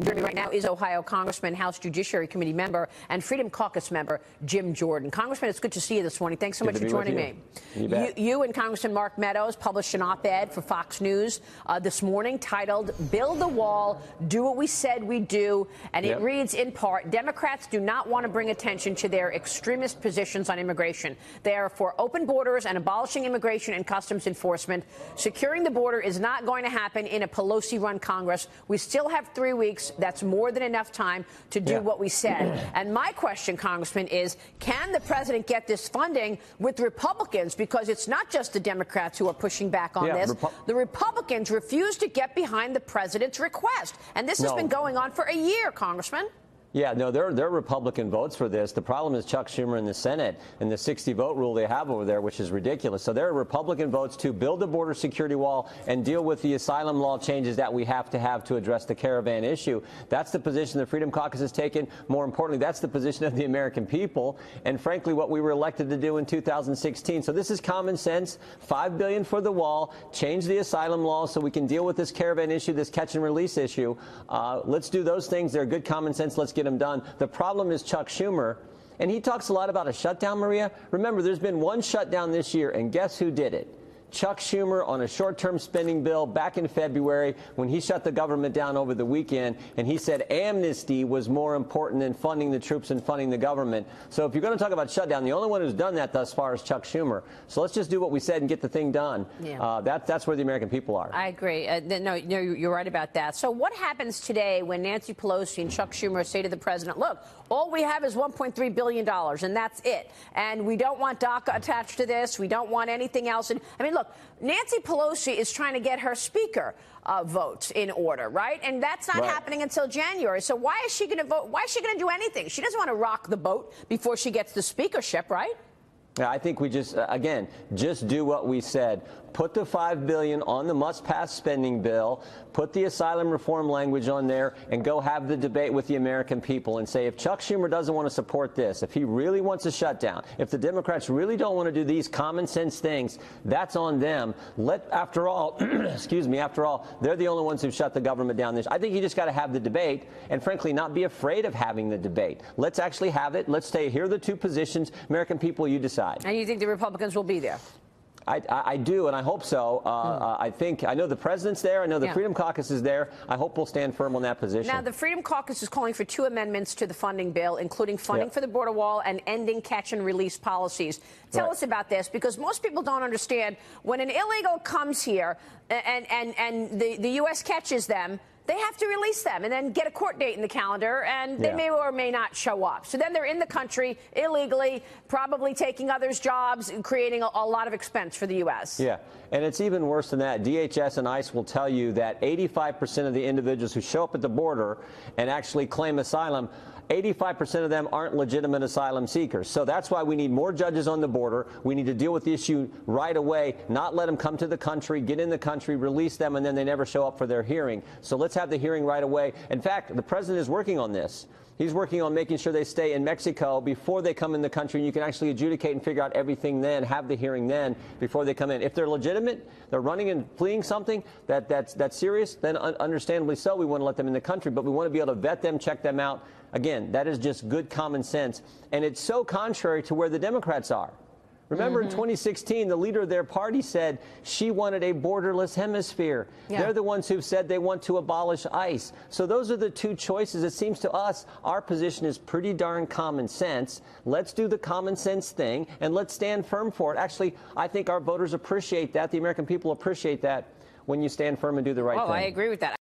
Joining me right now is Ohio Congressman, House Judiciary Committee member, and Freedom Caucus member Jim Jordan. Congressman, it's good to see you this morning. Thanks so much for joining me. You and Congressman Mark Meadows published an op-ed for Fox News this morning titled "Build the Wall, Do What We Said We'd Do," and it reads in part, Democrats do not want to bring attention to their extremist positions on immigration. They are for open borders and abolishing immigration and customs enforcement. Securing the border is not going to happen in a Pelosi-run Congress. We still have 3 weeks. That's more than enough time to do what we said. And my question, Congressman, is can the president get this funding with Republicans? Because it's not just the Democrats who are pushing back on this. The Republicans refuse to get behind the president's request. And this has been going on for a year, Congressman. Yeah, no, there are Republican votes for this. The problem is Chuck Schumer in the Senate and the 60-vote rule they have over there, which is ridiculous. So there are Republican votes to build the border security wall and deal with the asylum law changes that we have to address the caravan issue. That's the position the Freedom Caucus has taken. More importantly, that's the position of the American people and, frankly, what we were elected to do in 2016. So this is common sense. $5 billion for the wall, change the asylum law so we can deal with this caravan issue, this catch and release issue. Let's do those things. They're good common sense. Let's get them done. The problem is Chuck Schumer, and he talks a lot about a shutdown, Maria. Remember, there's been one shutdown this year, and guess who did it? Chuck Schumer on a short-term spending bill back in February when he shut the government down over the weekend, and he said amnesty was more important than funding the troops and funding the government. So if you're going to talk about shutdown, the only one who's done that thus far is Chuck Schumer. So let's just do what we said and get the thing done. That's where the American people are. I agree. No, you're right about that. So what happens today when Nancy Pelosi and Chuck Schumer say to the president, look, all we have is $1.3 billion, and that's it. And we don't want DACA attached to this. We don't want anything else. And I mean, look, Nancy Pelosi is trying to get her speaker votes in order, right? And that's not happening until January. So why is she going to vote? Why is she going to do anything? She doesn't want to rock the boat before she gets the speakership, right? Yeah, I think we just, again, just do what we said. Put the $5 billion on the must-pass spending bill, put the asylum reform language on there, and go have the debate with the American people and say, if Chuck Schumer doesn't want to support this, if he really wants a shutdown, if the Democrats really don't want to do these common sense things, that's on them. After all, excuse me, after all, they're the only ones who shut the government down. I think you just got to have the debate and, frankly, not be afraid of having the debate. Let's actually have it. Let's say, here are the two positions. American people, you decide. And you think the Republicans will be there? I do, and I hope so. I know the president's there. I know the Freedom Caucus is there. I hope we'll stand firm on that position. Now, the Freedom Caucus is calling for 2 amendments to the funding bill, including funding for the border wall and ending catch and release policies. Tell us about this, because most people don't understand when an illegal comes here and the U.S. catches them, they have to release them and then get a court date in the calendar, and they may or may not show up. So then they're in the country illegally, probably taking others' jobs and creating a lot of expense for the U.S. Yeah, and it's even worse than that. DHS and ICE will tell you that 85% of the individuals who show up at the border and actually claim asylum, 85% of them aren't legitimate asylum seekers. So that's why we need more judges on the border. We need to deal with the issue right away, not let them come to the country, get in the country, release them, and then they never show up for their hearing. So let's have the hearing right away. In fact, the president is working on this. He's working on making sure they stay in Mexico before they come in the country. And you can actually adjudicate and figure out everything then, have the hearing then before they come in. If they're legitimate, they're running and fleeing something that's serious, then understandably so, we want to let them in the country. But we want to be able to vet them, check them out. Again, that is just good common sense. And it's so contrary to where the Democrats are. Remember, in 2016, the leader of their party said she wanted a borderless hemisphere. They're the ones who've said they want to abolish ICE. So those are the two choices. It seems to us our position is pretty darn common sense. Let's do the common sense thing, and let's stand firm for it. Actually, I think our voters appreciate that. The American people appreciate that when you stand firm and do the right thing. I agree with that.